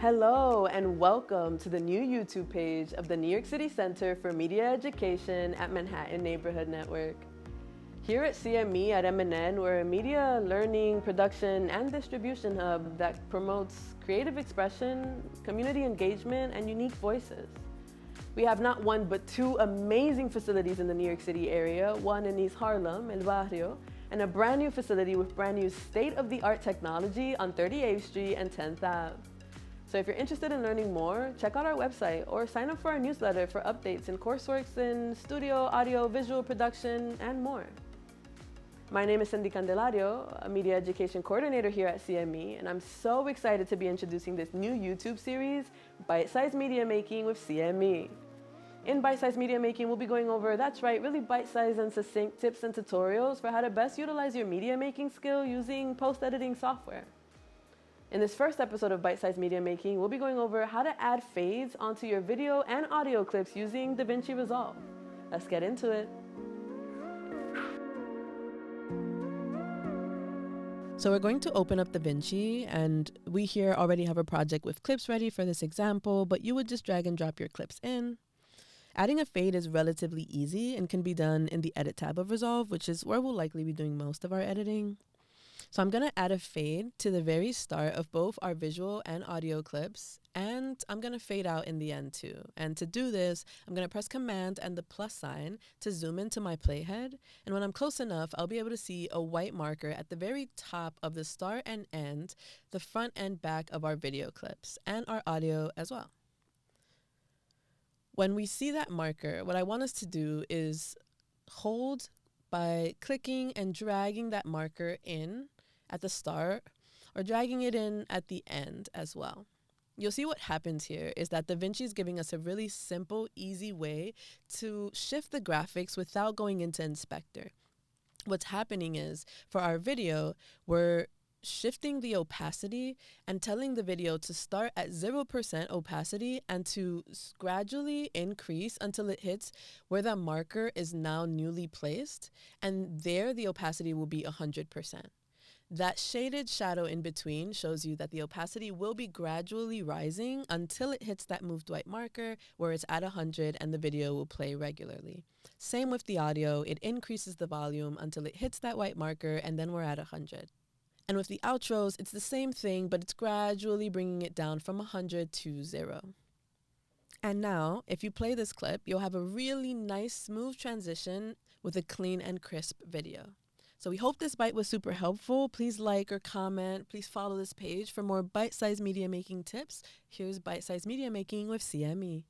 Hello and welcome to the new YouTube page of the New York City Center for Media Education at Manhattan Neighborhood Network. Here at CME at MNN, we're a media learning, production, and distribution hub that promotes creative expression, community engagement, and unique voices. We have not one but two amazing facilities in the New York City area, one in East Harlem, El Barrio, and a brand new facility with brand new state-of-the-art technology on 38th Street and 10th Ave. So if you're interested in learning more, check out our website or sign up for our newsletter for updates in courseworks in studio, audio, visual production, and more. My name is Cindy Candelario, a media education coordinator here at CME, and I'm so excited to be introducing this new YouTube series, Bite-Sized Media Making with CME. In Bite-Sized Media Making, we'll be going over, that's right, really bite-sized and succinct tips and tutorials for how to best utilize your media making skill using post-editing software. In this first episode of Bite-Sized Media Making, we'll be going over how to add fades onto your video and audio clips using DaVinci Resolve. Let's get into it. So we're going to open up DaVinci, and we here already have a project with clips ready for this example, but you would just drag and drop your clips in. Adding a fade is relatively easy and can be done in the Edit tab of Resolve, which is where we'll likely be doing most of our editing. So I'm going to add a fade to the very start of both our visual and audio clips, and I'm going to fade out in the end too. And to do this, I'm going to press Command and the plus sign to zoom into my playhead. And when I'm close enough, I'll be able to see a white marker at the very top of the start and end, the front and back of our video clips and our audio as well. When we see that marker, what I want us to do is hold by clicking and dragging that marker in at the start or dragging it in at the end as well. You'll see what happens here is that DaVinci is giving us a really simple, easy way to shift the graphics without going into Inspector. What's happening is for our video, we're shifting the opacity and telling the video to start at 0% opacity and to gradually increase until it hits where the marker is now newly placed, and there the opacity will be 100%. That shaded shadow in between shows you that the opacity will be gradually rising until it hits that moved white marker where it's at 100 and the video will play regularly. Same with the audio, it increases the volume until it hits that white marker and then we're at 100. And with the outros, it's the same thing, but it's gradually bringing it down from 100 to 0. And now, if you play this clip, you'll have a really nice, smooth transition with a clean and crisp video. So we hope this bite was super helpful. Please like or comment. Please follow this page for more bite-sized media making tips. Here's Bite-Sized Media Making with CME.